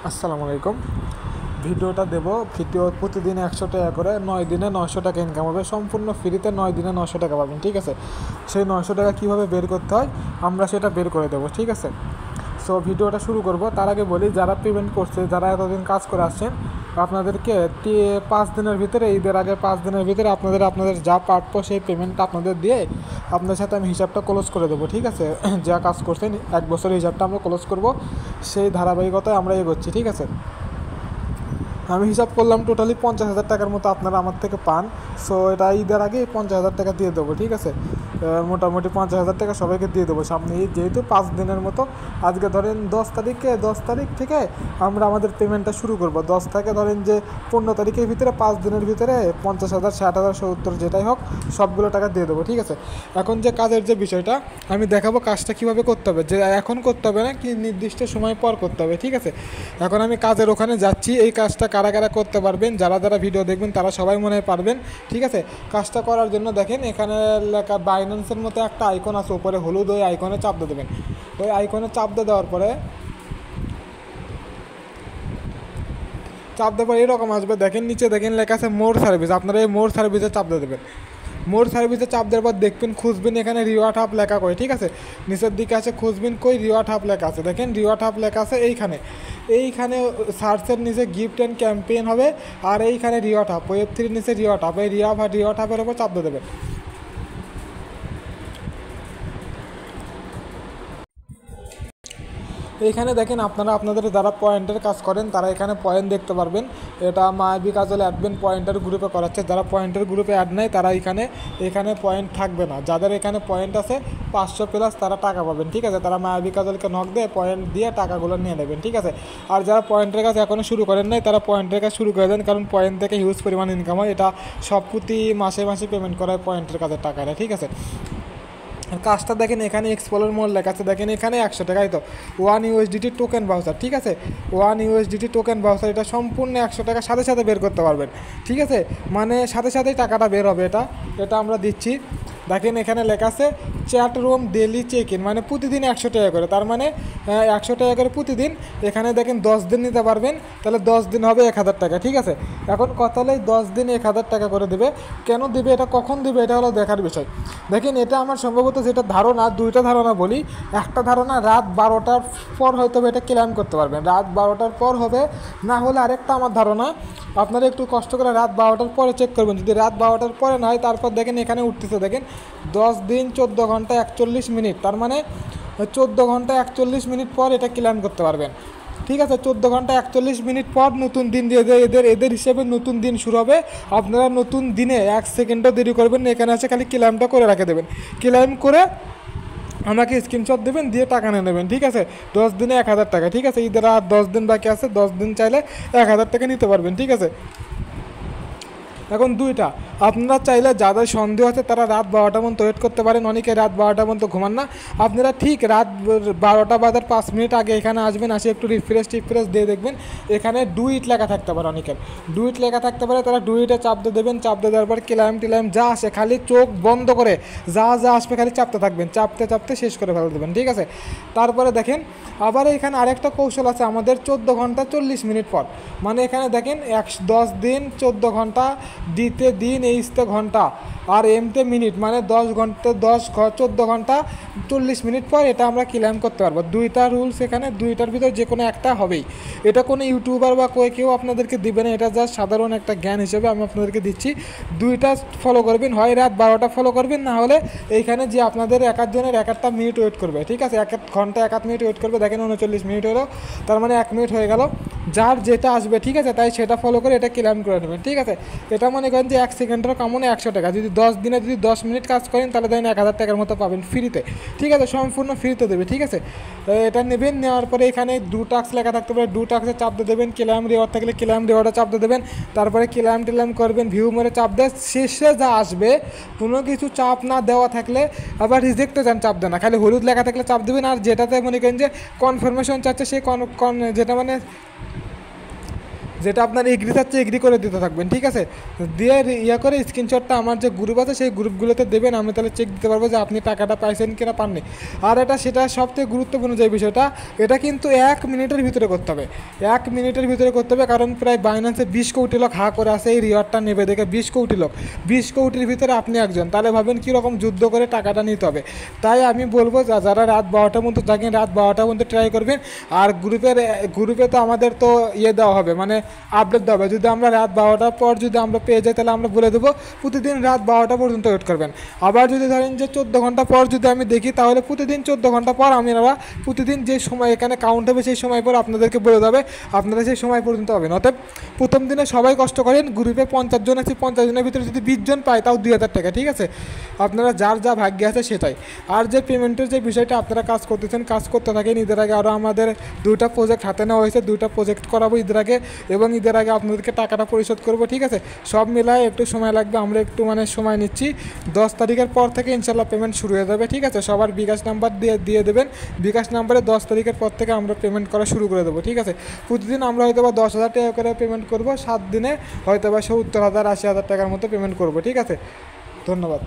আসসালামু আলাইকুম। ভিডিওটা দেব ভিডিও প্রতিদিন 100 টাকা করে 9 দিনে 900 টাকা ইনকাম হবে সম্পূর্ণ ফ্রিতে। 9 দিনে 900 টাকা পাবেন, ঠিক আছে। সেই 900 টাকা কীভাবে বের করতে হয় আমরা সেটা বের করে দেবো, ঠিক আছে। সো ভিডিওটা শুরু করব। তার আগে বলি, যারা পেমেন্ট করছে, যারা এতদিন কাজ করে আসছেন, আপনাদেরকে 5 দিনের ভিতরে, ঈদের আগে 5 দিনের ভিতরে আপনাদের যা প্রাপ্য সেই পেমেন্টটা আপনাদের দিয়ে আপনাদের সাথে আমি হিসাবটা ক্লোজ করে দেবো, ঠিক আছে। যা কাজ করছেন 1 বছরের হিসাবটা আমরা ক্লোজ করব, সেই ধারাবাহিকতায় আমরা এগোচ্ছি, ঠিক আছে। আমি হিসাব করলাম টোটালি 50,000 টাকার মতো আপনারা আমার থেকে পান। সো এটা ঈদের আগে 50,000 টাকা দিয়ে দেবো, ঠিক আছে। মোটামুটি 50,000 টাকা সবাইকে দিয়ে দেবো সামনে ঈদ, যেহেতু 5 দিনের মতো। আজকে ধরেন 10 তারিখ থেকে আমরা আমাদের পেমেন্টটা শুরু করব। 10 থেকে ধরেন যে 15 তারিখের ভিতরে 5 দিনের ভিতরে 50,000, 60,000, 70, যেটাই হোক সবগুলো টাকা দিয়ে দেবো, ঠিক আছে। এখন যে কাজের যে বিষয়টা আমি দেখাবো, কাজটা কীভাবে করতে হবে, যে এখন করতে হবে না, কি নির্দিষ্ট সময় পর করতে হবে, ঠিক আছে। এখন আমি কাজের ওখানে যাচ্ছি। এই কাজটা কারা কারা করতে পারবেন, যারা যারা ভিডিও দেখবেন তারা সবাই মনে হয় পারবেন, ঠিক আছে। কাজটা করার জন্য দেখেন এখানে লেখা বাইন্যান্সের মতো একটা আইকন আছে উপরে হলুদ, ওই আইকনে চাপ দিয়ে দেবেন। ওই আইকনে চাপ দিয়ে দেওয়ার পরে এরকম আসবে, দেখেন নিচে দেখেন লেখা আছে মোর সার্ভিস। আপনারা এই মোর সার্ভিসে চাপ দিয়ে দেবেন। মোর সার্ভিসে চাপ দেওয়ার পর দেখবেন খুঁজবেন এখানে রিওয়ার্ড হাব লেখা কই, ঠিক আছে। নিচের দিকে আছে খুঁজবেন কই রিওয়ার্ড হাব লেখা আছে, দেখেন রিওয়ার্ড হাব লেখা আছে এইখানে সার্চের নিচে গিফট অ্যান্ড ক্যাম্পেইন হবে, আর এইখানে রিওয়ার্ড হাব, Web3 নিচে রিওয়ার্ড হাব, এই রিওয়ার্ড হাবের উপর চাপ দিয়ে দেবেন। এইখানে দেখেন আপনারা আপনাদের যারা পয়েন্টের কাজ করেন তারা এখানে পয়েন্ট দেখতে পারবেন। এটা মায়াবী কাজল অ্যাডমিন পয়েন্টের গ্রুপে করাচ্ছে। যারা পয়েন্টের গ্রুপে অ্যাড নেয় তারা এখানে পয়েন্ট থাকবে না। যাদের এখানে পয়েন্ট আছে 500+ তারা টাকা পাবেন, ঠিক আছে। তারা মায়াবী কাজলকে নক দিয়ে পয়েন্ট দিয়ে টাকাগুলো নিয়ে নেবেন, ঠিক আছে। আর যারা পয়েন্টের কাজ এখনও শুরু করেন নাই তারা পয়েন্টের কাজ শুরু করে দেন, কারণ পয়েন্ট থেকে হিউজ পরিমাণ ইনকাম হয়। এটা সব প্রতি মাসে মাসে পেমেন্ট করা হয় পয়েন্টের কাজের টাকাটা, ঠিক আছে। কাজটা দেখেন এখানে এক্সপ্লোর মোড লেখা আছে, দেখেন এখানে 100 টাকাই তো 1 USDT টোকেন ভাউচার, ঠিক আছে। 1 USDT টোকেন ভাউচার, এটা সম্পূর্ণ 100 টাকা সাথে সাথে বের করতে পারবেন, ঠিক আছে। মানে সাথে সাথেই টাকাটা বের হবে। এটা আমরা দিচ্ছি। দেখেন এখানে লেখা আছে chat room daily check in, মানে প্রতিদিন 100 টাকা করে, তার মানে 100 টাকা করে প্রতিদিন। এখানে দেখেন 10 দিন নিতে পারবেন, তাহলে 10 দিন হবে 1,000 টাকা, ঠিক আছে। এখন কথা হলে 10 দিন 1,000 টাকা করে দেবে। কেন দেবে, এটা কখন দেবে, এটা হলো দেখার বিষয়। দেখেন এটা আমার সম্ভবত যেটা ধারণা, 2টা ধারণা বলি। একটা ধারণা রাত 12টার পর হয়তো এটা ক্লেম করতে পারবেন, রাত 12টার পর হবে। না হলে আরেকটা আমার ধারণা, আপনারা একটু কষ্ট করে রাত 12টার পরে চেক করবেন। যদি রাত 12টার পরে না হয়, তারপর দেখেন এখানে উঠতেছে, দেখেন 10 দিন 14 ঘন্টা 41 মিনিট, তার মানে 14 ঘন্টা 41 মিনিট পর এটা ক্লেম করতে পারবেন, ঠিক আছে। 14 ঘন্টা 41 মিনিট পর নতুন দিন দিয়ে এদের হিসেবে নতুন দিন শুরু হবে। আপনারা নতুন দিনে 1 সেকেন্ডও দেরি করবেন না, এখানে আছে খালি ক্লেমটা করে রেখে দেবেন। ক্লেম করে আমাকে স্ক্রিনশট দেবেন, দিয়ে টাকা নিয়ে নেবেন, ঠিক আছে। 10 দিনে 1,000 টাকা, ঠিক আছে। ঈদের আর 10 দিন বাকি আছে, 10 দিন চাইলে 1,000 টাকা নিতে পারবেন, ঠিক আছে। এখন 2টা, আপনারা চাইলে যাদের সন্দেহ আছে তারা রাত 12টা পর্যন্ত ওয়েট করতে পারেন। অনেকে রাত 12টা পর্যন্ত ঘুমান না, আপনারা ঠিক রাত 12টা বাজার 5 মিনিট আগে এখানে আসবেন, আসে একটু রিফ্রেশ দিয়ে দেখবেন এখানে ডুইট লেখা থাকতে পারে। অনেকের ডুইট লেখা থাকতে পারে, তারা ডুইটে চাপ দিয়ে দেবেন। চাপ দিয়ে দেওয়ার পর টিলাম যা আসে খালি চোখ বন্ধ করে যা আসবে খালি চাপতে থাকবেন, চাপতে শেষ করে ফেলে দেবেন, ঠিক আছে। তারপরে দেখেন আবার এখানে আরেকটা কৌশল আছে আমাদের 14 ঘন্টা 40 মিনিট পর, মানে এখানে দেখেন 10 দিন 14 ঘন্টা, ডিতে দিন, এইচতে ঘন্টা, আর এমতে মিনিট, মানে 10 ঘন্টা 14 ঘন্টা 40 মিনিট পর এটা আমরা ক্লেম করতে পারবো। 2টা রুলস এখানে, 2টার ভিতর যে কোনো একটা হবেই। এটা কোনো ইউটিউবার বা কেউ আপনাদেরকে দিবে না, এটা জাস্ট সাধারণ একটা জ্ঞান হিসেবে আমি আপনাদেরকে দিচ্ছি। 2টা ফলো করবেন, হয় রাত 12টা ফলো করবেন, না হলে এইখানে যে আপনাদের এক একজনের 1-1টা মিনিট ওয়েট করবে, ঠিক আছে। 1 ঘন্টা 1 মিনিট ওয়েট করবে, দেখেন 39 মিনিট হলো, তার মানে 1 মিনিট হয়ে গেল। যার যেটা আসবে, ঠিক আছে, তাই সেটা ফলো করে এটা ক্লেম করে নেবেন, ঠিক আছে। এটা মনে করেন যে 1 সেকেন্ডের কামনে 100 টাকা, যদি 10 দিনে যদি 10 মিনিট কাজ করেন তাহলে দেখেন 1,000 টাকার মতো পাবেন ফ্রিতে, ঠিক আছে। সম্পূর্ণ ফ্রিতে দেবে, ঠিক আছে। এটা নেবেন, নেওয়ার পরে এখানে 2 টাস্ক লেখা থাকতে পারে, 2 টাস্কে চাপ দিয়ে দেবেন। ক্লেম রিওয়ার্ড থাকলে ক্লেম রিওয়ার্ডে চাপ দিয়ে দেবেন। তারপরে ক্লেম করবেন, ভিউ মোরে চাপ দেয়, শেষে যা আসবে কোনো কিছু চাপ না দেওয়া থাকলে আবার রিজেক্টে যান, চাপ দেন না, খালি হলুদ লেখা থাকলে চাপ দেবেন। আর যেটাতে মনে করেন যে কনফার্মেশন চাচ্ছে সেই যেটা মানে যেটা আপনার এগ্রি থাকছে এগ্রি করে দিতে থাকবেন, ঠিক আছে। দিয়ে ইয়ে করে স্ক্রিনশটটা আমার যে গ্রুপ আছে সেই গ্রুপগুলোতে দেবেন, আমি তাহলে চেক দিতে পারবো যে আপনি টাকাটা পাইছেন কিনা পাননি। আর সেটা সবথেকে গুরুত্বপূর্ণ যে বিষয়টা, এটা কিন্তু 1 মিনিটের ভিতরে করতে হবে, 1 মিনিটের ভিতরে করতে হবে। কারণ প্রায় বাইন্যান্সে 20 কোটি লোক হা করে আছে এই রিওয়ার্ডটা নেবে দেখে, 20 কোটি লোক, 20 কোটির ভিতরে আপনি একজন, তাহলে ভাবেন কীরকম যুদ্ধ করে টাকাটা নিতে হবে। তাই আমি বলবো যারা রাত 12টার মধ্যে থাকেন রাত 12টার মধ্যে ট্রাই করবেন। আর গ্রুপে তো আমাদের তো দেওয়া হবে, মানে আপডেট দেওয়া হবে। যদি আমরা রাত 12টার পর যদি আমরা পেয়ে যাই তাহলে আমরা বলে দেবো প্রতিদিন রাত 12টা পর্যন্ত ওয়েট করবেন। আবার যদি ধরেন যে 14 ঘন্টা পর যদি আমি দেখি, তাহলে প্রতিদিন 14 ঘন্টা পর আমরা প্রতিদিন যে সময় এখানে কাউন্ট হবে সেই সময় পর আপনাদেরকে বলে দেবে, আপনারা সেই সময় পর্যন্ত হবেন। অতএব প্রথম দিনে সবাই কষ্ট করেন, গ্রুপে 50 জন আছে, 50 জনের ভিতরে যদি 20 জন পায় তাও 2000 টাকা, ঠিক আছে। আপনারা যার যা ভাগ্যে আছে সেটাই। আর যে পেমেন্টের যে বিষয়টা আপনারা কাজ করতেছেন, কাজ করতে থাকেন। ঈদের আগে আরও আমাদের 2টা প্রজেক্ট হাতে নেওয়া হয়েছে, 2টা প্রজেক্ট করাবো ঈদের আগে, এবং ঈদের আগে আপনাদেরকে টাকাটা পরিশোধ করবো, ঠিক আছে। সব মিলায় একটু সময় লাগবে, আমরা একটু সময় নিচ্ছি। 10 তারিখের পর থেকে ইনশাল্লাহ পেমেন্ট শুরু হয়ে যাবে, ঠিক আছে। সবার বিকাশ নাম্বার দিয়ে দেবেন, বিকাশ নাম্বারে 10 তারিখের পর থেকে আমরা পেমেন্ট করা শুরু করে দেবো, ঠিক আছে। প্রতিদিন আমরা হয়তো বা 10,000 টাকা করে পেমেন্ট করবো, 7 দিনে হয়তো বা 70,000 80,000 টাকার মতো পেমেন্ট করবো, ঠিক আছে। ধন্যবাদ।